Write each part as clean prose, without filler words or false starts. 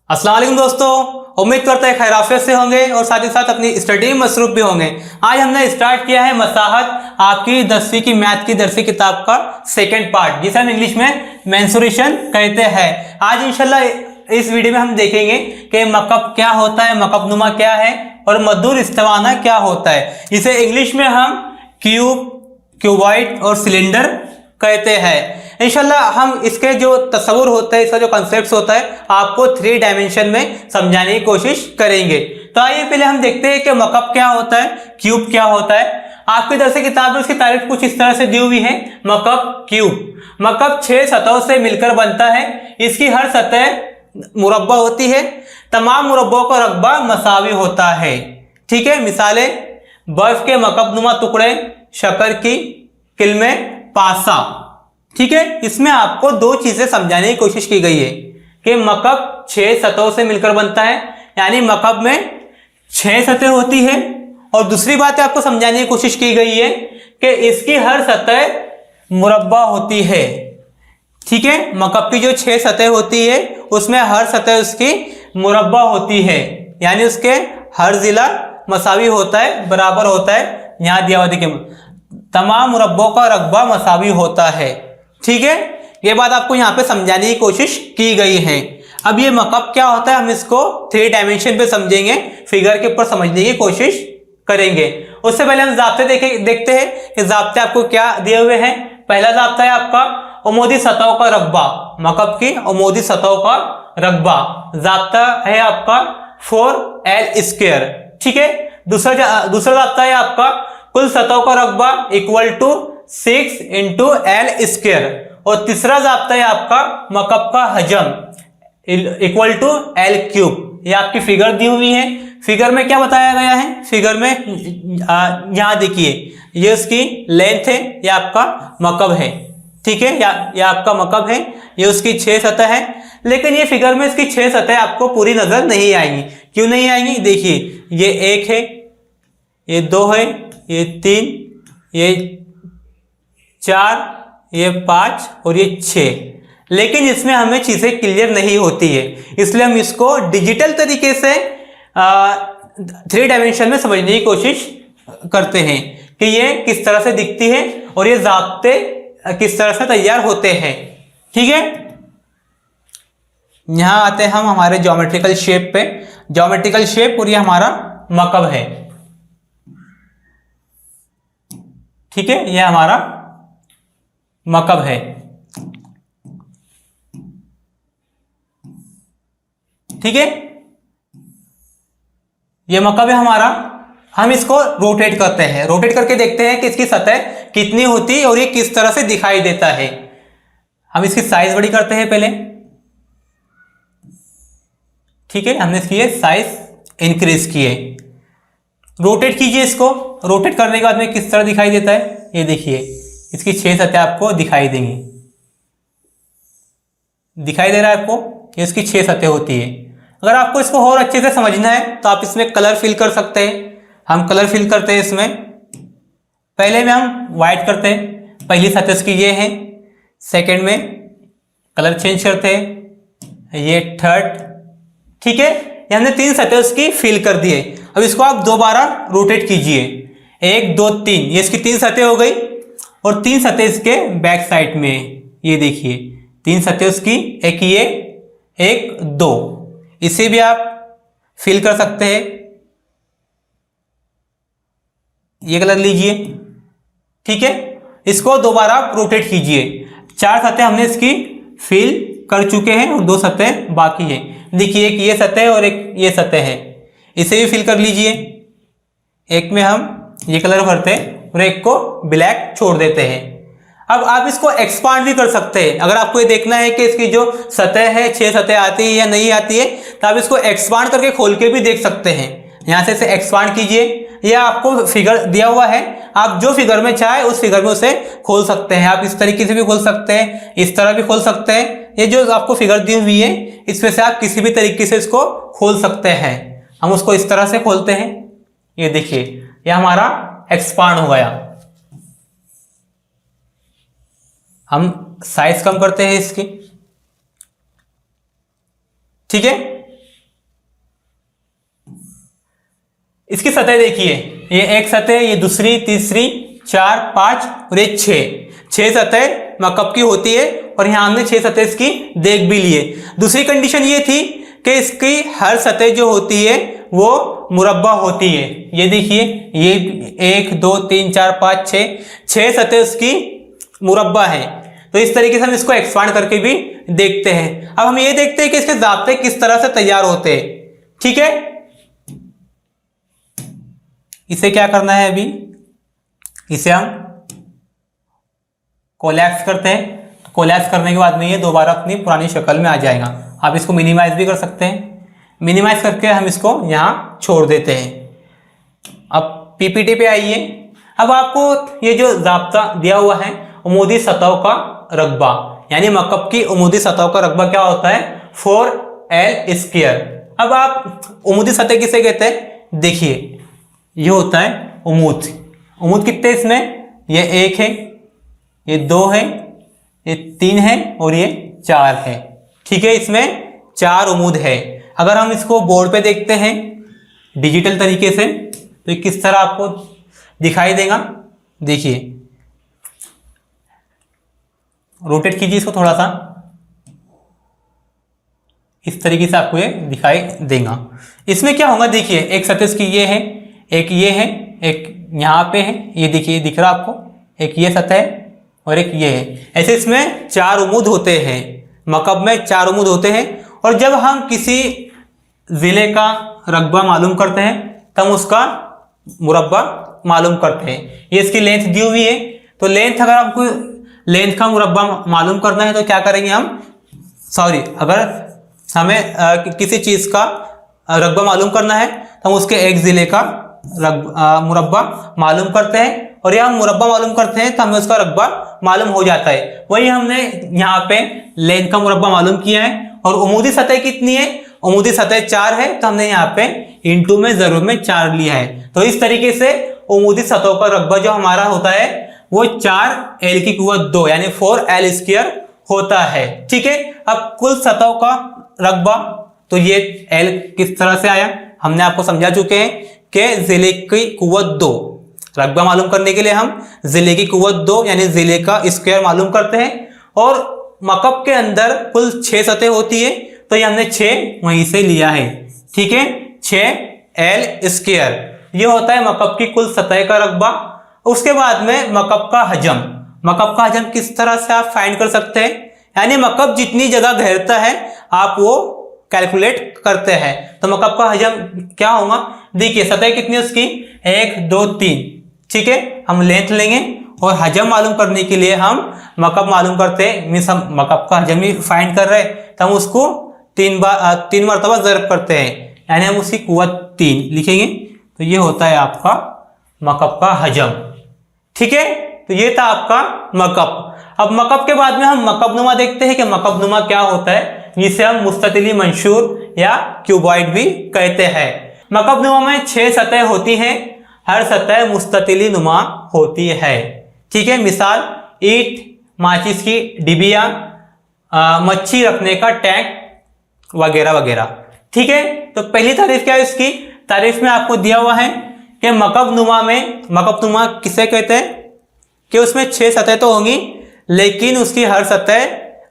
अस्सलाम वालेकुम दोस्तों, उम्मीद करते हैं खैराफियत से होंगे और साथ ही साथ अपनी स्टडी में मसरूफ भी होंगे। आज हमने स्टार्ट किया है मसाहत, आपकी 10वीं की मैथ की दरसी किताब का सेकंड पार्ट, जिसे हम इंग्लिश में मेंसुरेशन कहते हैं। आज इंशाल्लाह इस वीडियो में हम देखेंगे कि मकब क्या होता है, मकबनुमा क्या है और मद्दूर इस्तिवाना क्या होता है। इसे इंग्लिश में हम क्यूब, क्यूबॉइड और सिलेंडर कहते हैं। इंशाल्लाह हम इसके जो तस्वुर होता है, इसका जो कॉन्सेप्ट होता है, आपको 3 डायमेंशन में समझाने की कोशिश करेंगे। तो आइए पहले हम देखते हैं कि मकब क्या होता है, क्यूब क्या होता है। आपकी दरसी किताब में उसकी तारीफ कुछ इस तरह से दी हुई है। मकब क्यूब, मकब 6 सतहों से मिलकर बनता है। इसकी हर सतह मुरब्बा होती है। तमाम मुरब्बों का रकबा मसावी होता है। ठीक है, मिसालें बर्फ के मकबनुमा टुकड़े, शक्कर की किल्मे, पासा। ठीक है, इसमें आपको 2 चीजें समझाने की कोशिश की गई है कि मकब 6 सतहों से मिलकर बनता है, यानी मकब में 6 सतह होती है। और दूसरी बात आपको समझाने की कोशिश की गई है कि इसकी हर सतह मुरब्बा होती है। ठीक है, मकब की जो 6 सतह होती है उसमें हर सतह उसकी मुरब्बा होती है, यानी उसके हर जिला मसावी होता है, बराबर होता है। यहां दिया हुआ देखिए, तमाम मुरब्बों का रकबा मसावी होता है। ठीक है, ये बात आपको यहाँ पे समझाने की कोशिश की गई है। अब ये मकब क्या होता है हम इसको 3 डायमेंशन पे समझेंगे, फिगर के ऊपर समझने की कोशिश करेंगे। उससे पहले हम जाब्ते देखते हैं कि जाब्ते आपको क्या दिए हुए हैं। पहला जाब्ता है आपका उमूदी सतहों का रकबा, मकब की उमूदी सतहों का रकबा। जाब्ता है आपका 4l²। ठीक है, दूसरा जाब्ता है आपका कुल सतहों का रकबा इक्वल टू 6 × l²। और तीसरा जाब्ता है आपका मकब का हजम इक्वल टू l³। ये आपकी फिगर दी हुई है। फिगर में क्या बताया गया है, फिगर में यहां देखिए, ये उसकी लेंथ है, ये आपका मकब है। ठीक है, ये आपका मकब है, ये उसकी 6 सतह है। लेकिन ये फिगर में इसकी 6 सतह आपको पूरी नजर नहीं आएंगी। क्यों नहीं आएंगी? देखिए, ये 1 है, ये 2 है, ये 3, ये 4, ये 5 और ये 6। लेकिन इसमें हमें चीजें क्लियर नहीं होती है, इसलिए हम इसको डिजिटल तरीके से 3 डायमेंशन में समझने की कोशिश करते हैं कि ये किस तरह से दिखती है और ये जाब्ते किस तरह से तैयार होते हैं। ठीक है, यहां आते हैं हम हमारे ज्योमेट्रिकल शेप पे। ज्योमेट्रिकल शेप और ये हमारा मकब है। ठीक है, ये हमारा मकब है। ठीक है, ये मकब है हमारा। हम इसको रोटेट करते हैं, रोटेट करके देखते हैं कि इसकी सतह कितनी होती है और ये किस तरह से दिखाई देता है। हम इसकी साइज बड़ी करते हैं पहले। ठीक है, हमने इसकी साइज इंक्रीज की है। रोटेट कीजिए इसको। रोटेट करने के बाद में किस तरह दिखाई देता है, ये देखिए, इसकी 6 सतह आपको दिखाई देंगी। दिखाई दे रहा है आपको, ये इसकी 6 सतह होती है। अगर आपको इसको और अच्छे से समझना है तो आप इसमें कलर फिल कर सकते हैं। हम कलर फिल करते हैं इसमें। पहले में हम व्हाइट करते हैं, पहली सतह इसकी ये है। सेकेंड में कलर चेंज करते हैं, ये थर्ड। ठीक है, ये हमने 3 सतह उसकी फिल कर दी है। अब इसको आप दोबारा रोटेट कीजिए, 1 2 3, ये इसकी 3 सतह हो गई। और 3 सतह इसके बैक साइड में, ये देखिए 3 सतह उसकी, एक ये, एक 2। इसे भी आप फिल कर सकते हैं। ये कलर लीजिए। ठीक है, इसको दोबारा आप रोटेट कीजिए। 4 सतह हमने इसकी फिल कर चुके हैं और 2 सतह बाकी है। देखिए, एक ये सतह और एक ये सतह है, इसे भी फिल कर लीजिए। एक में हम ये कलर भरते हैं और एक को ब्लैक छोड़ देते हैं। अब आप इसको एक्सपांड भी कर सकते हैं। अगर आपको ये देखना है कि इसकी जो सतह है 6 सतह आती है या नहीं आती है, तो आप इसको एक्सपांड करके खोल के भी देख सकते हैं। यहां से इसे एक्सपांड कीजिए। यह आपको फिगर दिया हुआ है, आप जो फिगर में चाहे उस फिगर में उसे खोल सकते हैं। आप इस तरीके से भी खोल सकते हैं, इस तरह भी खोल सकते हैं। ये जो आपको फिगर दी हुई है, इसमें से आप किसी भी तरीके से इसको खोल सकते हैं। हम उसको इस तरह से खोलते हैं। ये देखिए, ये हमारा एक्सपांड हो गया। हम साइज कम करते हैं इसकी। ठीक है, इसकी सतह देखिए, ये एक सतह, ये दूसरी, तीसरी, 4, 5 और ये 6 सतह मकब की होती है। और यहाँ हमने 6 सतह इसकी देख भी लिए। दूसरी कंडीशन ये थी कि इसकी हर सतह जो होती है वो मुरब्बा होती है। ये देखिए, ये 1 2 3 4 5 6 सतह उसकी मुरब्बा है। तो इस तरीके से हम इसको एक्सपांड करके भी देखते हैं। अब हम ये देखते हैं कि इसके ज़ाब्ते किस तरह से तैयार होते हैं। ठीक है, इसे क्या करना है, अभी इसे हम कोलैप्स करते हैं। तो कोलैप्स करने के बाद में ये दोबारा अपनी पुरानी शक्ल में आ जाएगा। आप इसको मिनिमाइज भी कर सकते हैं। मिनिमाइज करके हम इसको यहाँ छोड़ देते हैं। अब पीपीटी पे आइए। अब आपको ये जो ज़ाब्ता दिया हुआ है, उमूदी सतहों का रकबा, यानी मकब की उमूदी सतहों का रकबा क्या होता है, 4l²। अब आप उमूदी सतह किसे कहते हैं, देखिए ये होता है उमूद। उमूद कितने इसमें, ये 1 है, ये 2 है, ये 3 है और ये 4 है। ठीक है, इसमें 4 उमूद है। अगर हम इसको बोर्ड पे देखते हैं डिजिटल तरीके से तो ये किस तरह आपको दिखाई देगा। देखिए, रोटेट कीजिए इसको थोड़ा सा, इस तरीके से आपको ये दिखाई देगा। इसमें क्या होगा, देखिए एक सतह इसकी ये है, एक ये है, एक यहाँ पे है, ये देखिए दिख रहा आपको, एक ये सतह है और एक ये है। ऐसे इसमें 4 उमूद होते हैं, मकब में 4 उमूद होते हैं। और जब हम किसी ज़िले का रकबा मालूम करते हैं तब उसका मुरब्बा मालूम करते हैं। ये इसकी लेंथ दी हुई है, तो लेंथ, अगर आपको लेंथ का मुरब्बा मालूम करना है तो क्या करेंगे हम, अगर हमें किसी चीज़ का रकबा मालूम करना है तो हम उसके एक ज़िले का मुरब्बा मालूम करते हैं। और यह हम मुरब्बा मालूम करते हैं तो हमें उसका रकबा मालूम हो जाता है। वही हमने यहाँ पे लेंथ का मुरब्बा मालूम किया है। और उमूदी सतह कितनी है, उमूदी सतह 4 है, तो हमने यहाँ पे इंटू में ज़रूर में 4 लिया है। तो इस तरीके से उमूदी सतहों का रकबा जो हमारा होता है वो 4l की कुव्वत 2 यानी 4l² होता है। ठीक है, अब कुल सतहों का रकबा, तो ये l किस तरह से आया हमने आपको समझा चुके हैं कि जिले की कुव्वत 2, रकबा मालूम करने के लिए हम जिले की कुव्वत 2 यानी जिले का स्क्वायर मालूम करते हैं। और मकब के अंदर कुल 6 सतह होती है, तो ये हमने 6 वहीं से लिया है। ठीक है, 6l², ये होता है मकब की कुल सतह का रकबा। उसके बाद में मकब का हजम, मकब का हजम किस तरह से आप फाइंड कर सकते हैं, यानी मकब जितनी जगह घेरता है आप वो कैलकुलेट करते हैं। तो मकब का हजम क्या होगा, देखिए सतह कितनी है उसकी, 1 2 3। ठीक है, हम लेंथ लेंगे और हजम मालूम करने के लिए हम मकब मालूम करते हैं, मीन्स हम मकब का हजम ही फाइंड कर रहे हैं, तो हम उसको 3 मरतबा ज़रब करते हैं, यानी हम उसकी कुव्वत 3 लिखेंगे। तो ये होता है आपका मकब का हजम। ठीक है, तो ये था आपका मकब। अब मकब के बाद में हम मकब नुमा देखते हैं कि मकब नुमा क्या होता है, जिसे हम मुस्ततिली मंशूर या क्यूबॉइड भी कहते हैं। मकब नुमा में 6 सतह होती हैं, हर सतह मुस्ततिली नुमा होती है। ठीक है, मिसाल ईंट, माचिस की डिबिया, मच्छी रखने का टैंक वगैरह वगैरह। ठीक है, तो पहली तारीफ क्या है इसकी, तारीफ में आपको दिया हुआ है कि मकब नुमा किसे कहते हैं कि उसमें 6 सतह तो होंगी लेकिन उसकी हर सतह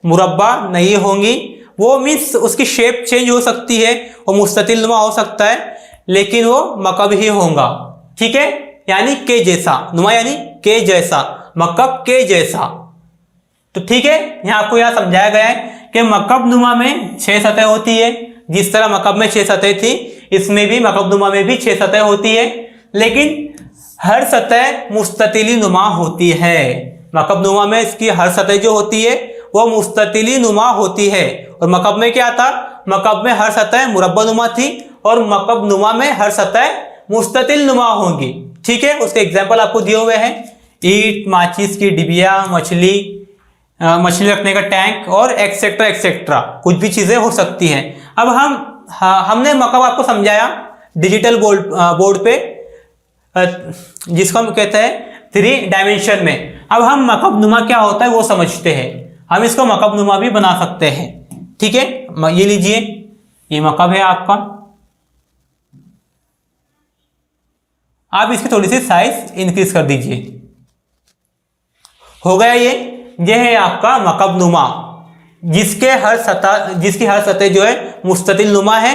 मुरब्बा नहीं होंगी। वो मीन्स उसकी शेप चेंज हो सकती है, वो मुस्ततिल नुमा हो सकता है लेकिन वो मकब ही होगा। ठीक है, यानी के जैसा, नुमा यानी के जैसा, मकब के जैसा। तो ठीक है, यहाँ आपको यह समझाया गया है कि मकब नुमा में 6 सतह होती है। जिस तरह मकब में 6 सतह थी, इसमें भी मकब नुमा में भी 6 सतह होती है, लेकिन हर सतह मुस्ततिली नुमा होती है। मकब नुमा में इसकी हर सतह जो होती है वो मुस्ततिली नुमा होती है। और मकब में क्या था, मकब में हर सतह मुरब्बा नुमा थी और मकब नुमा में हर सतह मुस्ततिल नुमा होंगी। ठीक है, उसके एग्जाम्पल आपको दिए हुए हैं, ईंट, माचिस की डिबिया, मछली रखने का टैंक और एक्सेट्रा एक्सेट्रा, कुछ भी चीज़ें हो सकती हैं। अब हमने मकब आपको समझाया डिजिटल बोर्ड पे, जिसको हम कहते हैं 3 डायमेंशन में। अब हम मकब नुमा क्या होता है वो समझते हैं। हम इसको मकब नुमा भी बना सकते हैं। ठीक है, ये लीजिए, ये मकब है आपका, आप इसकी थोड़ी सी साइज इंक्रीज कर दीजिए। हो गया ये है आपका मकबनुमा, जिसकी हर सतह जो है मुस्ततिल नुमा है।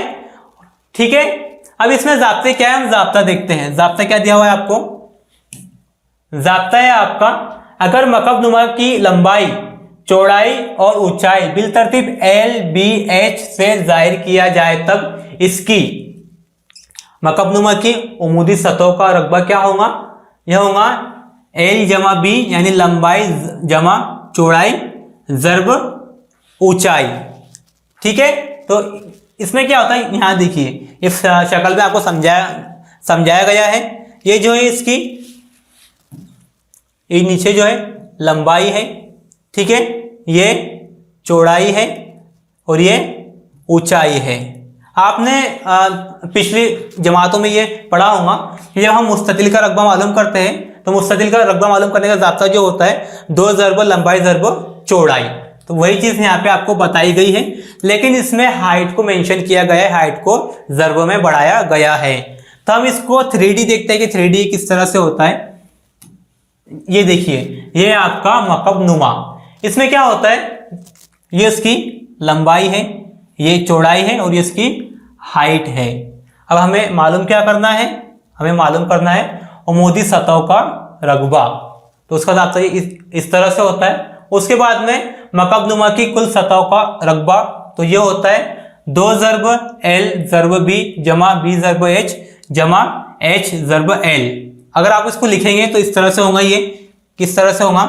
ठीक है, अब इसमें ज़ाब्ते क्या है, हम ज़ाब्ता देखते हैं। ज़ाब्ता क्या दिया हुआ है आपको, ज़ाब्ता है आपका, अगर मकबनुमा की लंबाई, चौड़ाई और ऊंचाई बिलतरतीब LBH से जाहिर किया जाए तब इसकी मकबनुमा की उमूदी सतहों का रकबा क्या होगा, यह होगा L जमा B, यानी लंबाई जमा चौड़ाई ज़र्ब ऊंचाई। ठीक है, तो इसमें क्या होता है, यहाँ देखिए इस शक्ल में आपको समझाया गया है। ये जो है इसकी ये नीचे जो है लंबाई है, ठीक है, ये चौड़ाई है और ये ऊंचाई है। आपने पिछली जमातों में ये पढ़ा होगा कि जब हम मुस्ततिल का रकबा मालूम करते हैं तो मुस्ततिल का रकबा मालूम करने का ज़ाब्ता जो होता है 2 ज़र्ब लंबाई ज़र्ब चौड़ाई, तो वही चीज़ यहाँ पे आपको बताई गई है, लेकिन इसमें हाइट को मेंशन किया गया है, हाइट को ज़र्ब में बढ़ाया गया है। तो हम इसको 3D देखते हैं कि 3D किस तरह से होता है। ये देखिए, ये आपका मकबनुमा, इसमें क्या होता है, ये इसकी लंबाई है, ये चौड़ाई है और ये इसकी हाइट है। अब हमें मालूम क्या करना है, हमें मालूम करना है उमूदी सतहों का रकबा, तो उसका ज़ाब्ता इस तरह से होता है। उसके बाद में मकबनुमा की कुल सतहों का रकबा, तो ये होता है 2 ज़र्ब L ज़र्ब B जमा B ज़र्ब H जमा H ज़र्ब L। अगर आप इसको लिखेंगे तो इस तरह से होगा, ये किस तरह से होगा,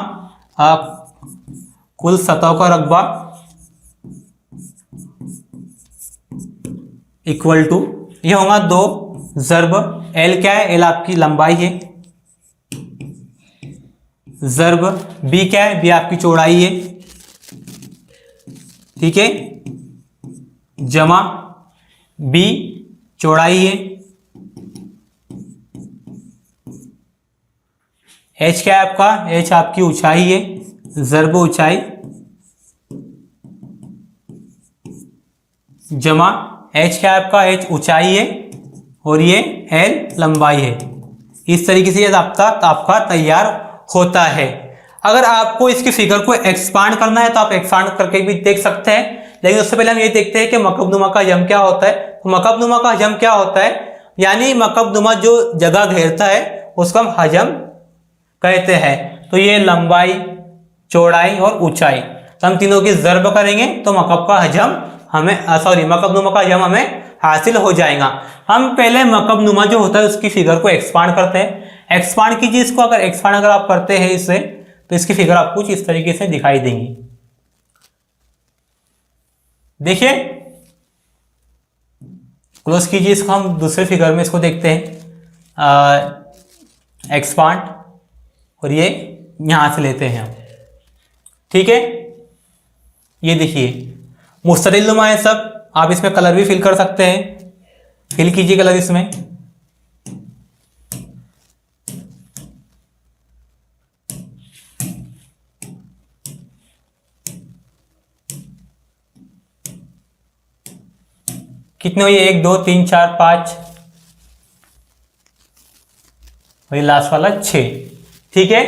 कुल सतहों का रकबा इक्वल टू, ये होगा 2 ज़र्ब L, क्या है, L आपकी लंबाई है, ज़र्ब B क्या है, B आपकी चौड़ाई है, ठीक है, जमा B चौड़ाई है, H क्या है आपका, H आपकी ऊंचाई है, ज़र्ब ऊंचाई जमा H क्या है आपका, H ऊंचाई है और ये L लंबाई है। इस तरीके से ये ज़ाब्ता आपका तैयार होता है। अगर आपको इसकी फिगर को एक्सपांड करना है तो आप एक्सपांड करके भी देख सकते हैं, लेकिन उससे पहले हम ये देखते हैं कि मकबनुमा का हजम क्या होता है। तो मकबनुमा का हजम क्या होता है, यानी मकबनुमा जो जगह घेरता है उसको हम हजम कहते हैं। तो ये लंबाई, चौड़ाई और ऊंचाई, तो हम तीनों की ज़र्ब करेंगे तो मकब का हजम हमें मकबनुमा का हजम हमें हासिल हो जाएगा। हम पहले मकबनुमा जो होता है उसकी फिगर को एक्सपांड करते हैं। एक्सपांड कीजिए इसको, अगर एक्सपांड अगर आप करते हैं इससे तो इसकी फिगर आपको कुछ इस तरीके से दिखाई देंगी। देखिए, क्लोज कीजिए इसको, हम दूसरे फिगर में इसको देखते हैं एक्सपांड, और ये यहां से लेते हैं हम, ठीक है। ये देखिए मुस्ततिल नुमा है सब, आप इसमें कलर भी फिल कर सकते हैं, फिल कीजिए कलर इसमें। कितने हुए, 1 2 3 4 5, वही लास्ट वाला 6, ठीक है।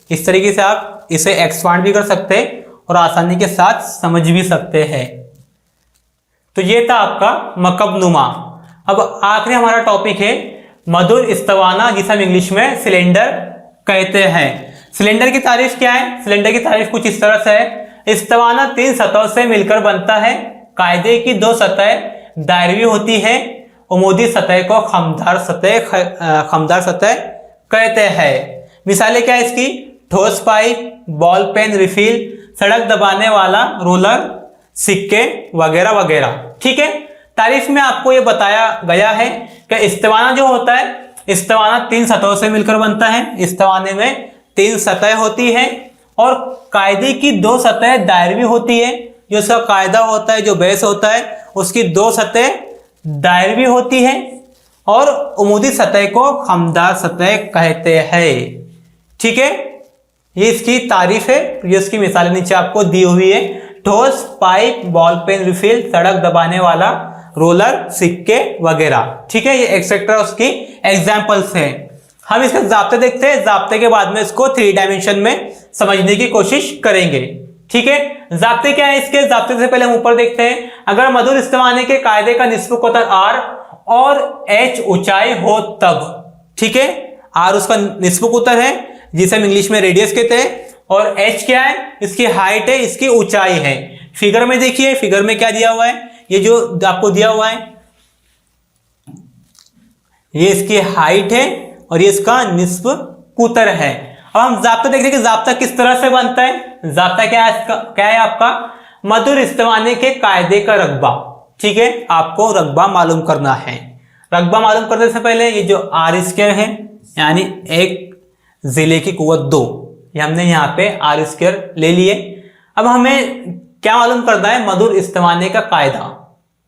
इस तरीके से आप इसे एक्सपांड भी कर सकते हैं और आसानी के साथ समझ भी सकते हैं। तो ये था आपका मकबनुमा। अब आखिरी हमारा टॉपिक है मधुर इस्तवाना, जिसे हम इंग्लिश में सिलेंडर कहते हैं। सिलेंडर की तारीफ क्या है, सिलेंडर की तारीफ कुछ इस तरह से है, इस्तवाना 3 सतहों से मिलकर बनता है, कायदे की 2 सतह दायरवी होती है, उमूदी सतह को खमदार सतह कहते हैं। मिसालें क्या है इसकी, ठोस पाइप, बॉल पेन रिफिल, सड़क दबाने वाला रोलर, सिक्के वगैरह वगैरह, ठीक है। तारीफ में आपको ये बताया गया है कि इस्तवाना जो होता है, इस्तवाना 3 सतहों से मिलकर बनता है। इस्तवाने में 3 सतह होती है और कायदे की 2 सतह दायरवी होती है। जो उसका कायदा होता है, जो बेस होता है, उसकी 2 सतह दायरवी होती है और उमूदी सतह को खमदार सतह कहते हैं, ठीक है। ये इसकी तारीफ है। ये इसकी मिसालें नीचे आपको दी हुई है, ठोस पाइप, बॉल पेन रिफिल, सड़क दबाने वाला रोलर, सिक्के वगैरह, ठीक है। ये एक्सेट्रा उसकी एग्जाम्पल्स हैं। हम इसके जाब्ते देखते हैं, जाब्ते के बाद में इसको 3 डायमेंशन में समझने की कोशिश करेंगे। ठीक है, जाब्ते क्या है इसके? जाब्ते से पहले हम ऊपर देखते हैं। अगर मधुर इस्तेमाल के कायदे का निस्ब कोतर r और h ऊंचाई हो तब, ठीक है, r उसका निस्ब कोतर है जिसे हम इंग्लिश में रेडियस कहते हैं, और h क्या है? इसकी हाइट है, इसकी ऊंचाई है। फिगर में देखिए, फिगर में क्या दिया हुआ है, ये जो आपको दिया हुआ है ये इसकी हाइट है और ये इसका निस्ब कुतर है। अब हम जाब्ता देख रहे हैं कि जाब्ता किस तरह से बनता है। जाब्ता क्या है इसका? क्या है आपका? मधुर इस्तेमाल के कायदे का रकबा। ठीक है, आपको रकबा मालूम करना है। रकबा मालूम करने से पहले ये जो आर स्क्वायर है, यानी एक जिले की कुव्वत 2, ये हमने यहाँ पे आर स्क्वायर ले लिए। अब हमें क्या मालूम करना है? मधुर इस्तेमाल का कायदा।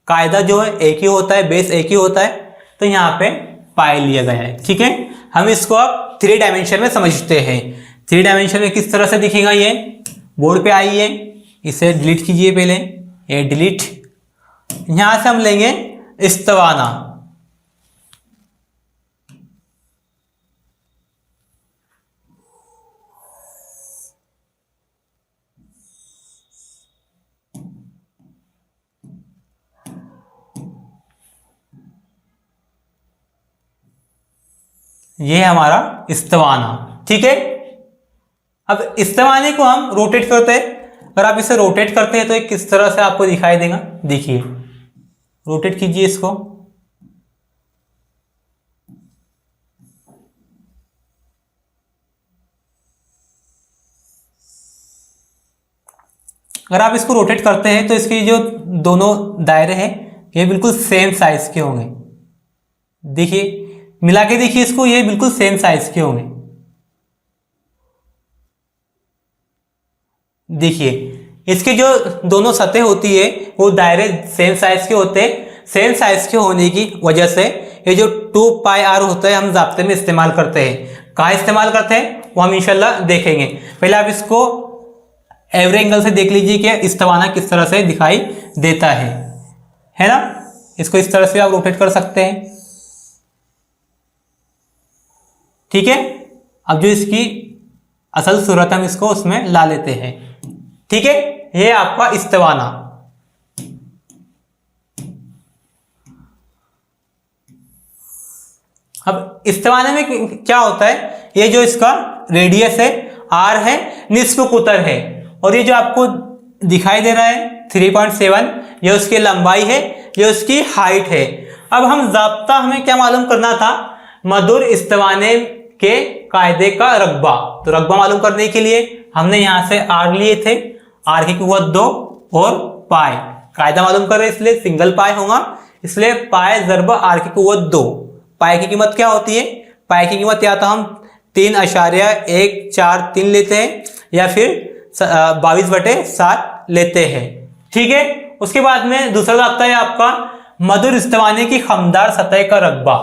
कायदा जो है एक ही होता है, बेस एक ही होता है, तो यहाँ पे पाई लिया गया है। ठीक है, हम इसको अब 3 डायमेंशन में समझते हैं। 3 डायमेंशन में किस तरह से दिखेगा ये? बोर्ड पे आइए, इसे डिलीट कीजिए पहले, ये डिलीट। यहां से हम लेंगे इस्तिवाना। ये है हमारा इस्तिवाना। ठीक है, अब इस्तिवाने को हम रोटेट करते हैं। अगर आप इसे रोटेट करते हैं तो ये किस तरह से आपको दिखाई देगा? देखिए, रोटेट कीजिए इसको। अगर आप इसको रोटेट करते हैं तो इसके जो दोनों दायरे हैं ये बिल्कुल सेम साइज के होंगे। देखिए, मिला के देखिए इसको, ये बिल्कुल सेम साइज के होंगे। देखिए, इसके जो दोनों सतह होती है वो दायरे सेम साइज के होते हैं। सेम साइज के होने की वजह से ये जो 2πr होता है हम जाब्ते में इस्तेमाल करते हैं। कहाँ इस्तेमाल करते हैं वो हम इंशाल्लाह देखेंगे। पहले आप इसको एवरेज एंगल से देख लीजिए कि इस्तिवाना किस तरह से दिखाई देता है ना। इसको इस तरह से आप रोटेट कर सकते हैं। ठीक है, अब जो इसकी असल सूरत हम इसको उसमें ला लेते हैं। ठीक है, ये आपका इस्तिवाना। अब इस्तिवाने में क्या होता है? ये जो इसका रेडियस है r है, निस्फ कुतर है, और ये जो आपको दिखाई दे रहा है 3.7, ये उसकी लंबाई है, ये उसकी हाइट है। अब हम जाब्ता हमें क्या मालूम करना था? मधुर इस्तिवाने के कायदे का रकबा। तो रकबा मालूम करने के लिए हमने यहां से r लिए थे, r की कुव्वत 2 और पाई। कायदा मालूम कर रहे हैं इसलिए सिंगल पाई होगा, इसलिए पाई ज़रब r की कुव्वत 2। पाई की कीमत क्या होती है? पाई की कीमत या तो हम 3.143 लेते हैं या फिर 22/7 लेते हैं। ठीक है, उसके बाद में दूसरा जाब्ता है आपका मधुर इस्तिवाने की खमदार सतह का रकबा।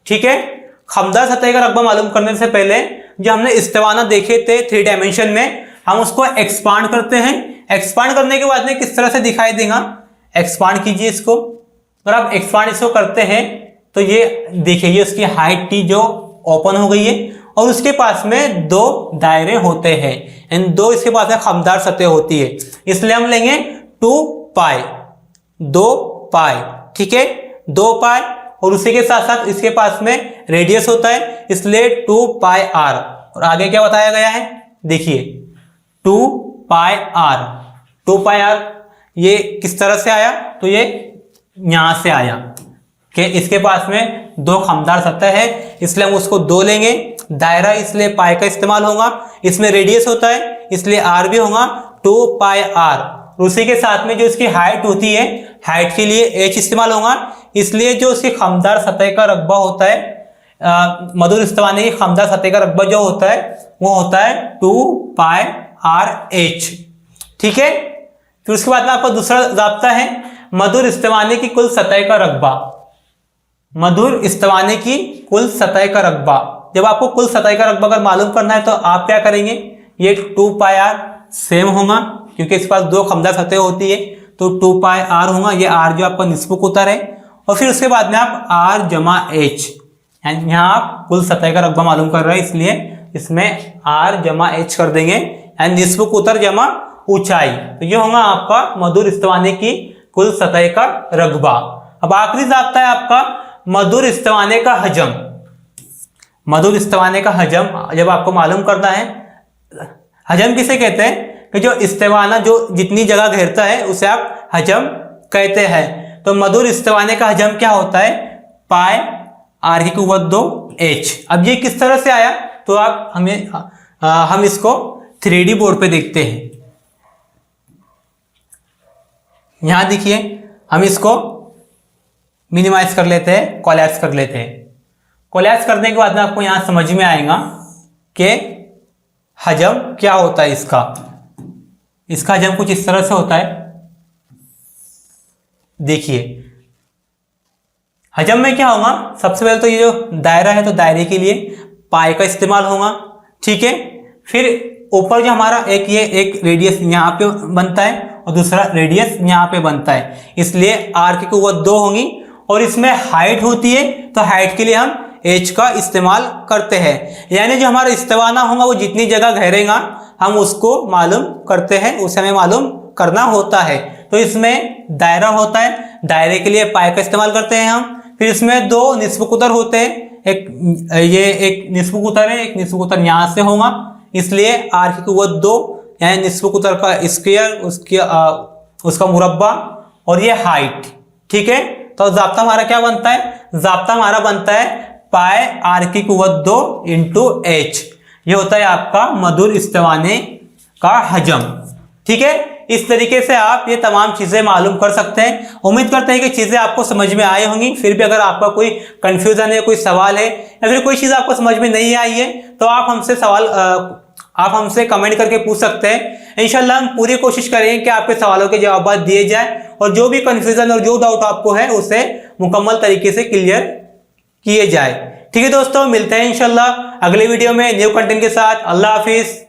ठीक है, खमदार सतह का रकबा मालूम करने से पहले जो हमने इस्तिवाना देखे थे 3 डायमेंशन में, हम उसको एक्सपांड करते हैं। एक्सपांड करने के बाद में किस तरह से दिखाई देगा? एक्सपांड कीजिए इसको। अगर आप एक्सपांड इसको करते हैं तो ये देखिए, ये उसकी हाइट टी जो ओपन हो गई है और उसके पास में 2 दायरे होते हैं। इन 2 इसके पास में खमदार सतह होती है, इसलिए हम लेंगे 2π। ठीक है, 2π, और उसी के साथ साथ इसके पास में रेडियस होता है, इसलिए 2πr। और आगे क्या बताया गया है? देखिए 2πr। 2πr ये किस तरह से आया? तो ये यहां से आया कि इसके पास में 2 खमदार सतह है, इसलिए हम उसको 2 लेंगे। दायरा इसलिए पाई का इस्तेमाल होगा, इसमें रेडियस होता है इसलिए r भी होगा 2πr। उसी के साथ में जो इसकी हाइट होती है, हाइट के लिए h इस्तेमाल होगा, इसलिए जो उसकी खमदार सतह का रकबा होता है, मधुर इस्तिवाने की खमदार सतह का रकबा जो होता है वो होता है 2πrh। ठीक है, फिर उसके बाद में आपका दूसरा जाब्ता है मधुर इस्तिवाने की कुल सतह का रकबा। मधुर इस्तिवाने की कुल सतह का रकबा, जब आपको कुल सतह का रकबा अगर मालूम करना है तो आप क्या करेंगे? ये 2πr सेम होगा क्योंकि इसके पास 2 खमदार सतह होती है, तो 2πr होगा। ये r जो आपका निस्ब कुतर है, और फिर उसके बाद में आप r जमा h, एंड यहाँ आप कुल सतह का रकबा मालूम कर रहे हैं, इसलिए इसमें R जमा H कर देंगे एंड निस्फ कुतर जमा ऊंचाई। तो ये होगा आपका मधुर स्तिवाने की कुल सतह का रकबा। अब आखिरी ज़ाब्ता है आपका मधुर स्तिवाने का हजम। मधुर स्तिवाने का हजम जब आपको मालूम करना है, हजम किसे कहते हैं कि जो स्तिवाना जो जितनी जगह घेरता है उसे आप हजम कहते हैं। तो मधुर स्तिवाने का हजम क्या होता है, पाई R की कुव्वत 2 H। अब ये किस तरह से आया, तो आप हम इसको 3D बोर्ड पे देखते हैं। यहां देखिए, हम इसको मिनिमाइज कर लेते हैं, कोलैप्स कर लेते हैं। कोलैप्स करने के बाद में आपको यहां समझ में आएगा कि हजम क्या होता है। इसका हजम कुछ इस तरह से होता है। देखिए हजम में क्या होगा, सबसे पहले तो ये जो दायरा है तो दायरे के लिए पाई का इस्तेमाल होगा, ठीक है। फिर ऊपर जो हमारा एक रेडियस यहाँ पे बनता है और दूसरा रेडियस यहाँ पे बनता है, इसलिए R की कुव्वत 2 होगी। और इसमें हाइट होती है तो हाइट के लिए हम H का इस्तेमाल करते हैं। यानी जो हमारा इस्तिवाना होगा वो जितनी जगह घेरेगा हम उसको मालूम करते हैं, उसे हमें मालूम करना होता है। तो इसमें दायरा होता है, दायरे के लिए पाई का इस्तेमाल करते हैं हम। फिर इसमें 2 निस्फ कुतर होते हैं, एक निस्फ कुतर है, एक निस्फ कुतर यहाँ से होगा, इसलिए R की कुव्वत 2 यानी निस्फ कुतर का स्क्वायर, उसका मुरब्बा और ये हाइट, ठीक है। तो ज़ाब्ता हमारा क्या बनता है, ज़ाब्ता हमारा बनता है पाई R की कुव्वत 2 इंटू H। ये होता है आपका मधुर स्तिवाने का हजम, ठीक है। इस तरीके से आप ये तमाम चीज़ें मालूम कर सकते हैं। उम्मीद करते हैं कि चीज़ें आपको समझ में आई होंगी। फिर भी अगर आपका कोई कंफ्यूजन है, कोई सवाल है या फिर कोई चीज़ आपको समझ में नहीं आई है तो आप हमसे कमेंट करके पूछ सकते हैं। इंशाल्लाह हम पूरी कोशिश करेंगे कि आपके सवालों के जवाब दिए जाए और जो भी कंफ्यूजन और जो डाउट आपको है उसे मुकम्मल तरीके से क्लियर किए जाए। ठीक है दोस्तों, मिलते हैं इंशाल्लाह अगले वीडियो में न्यू कंटेंट के साथ। अल्लाह हाफिज।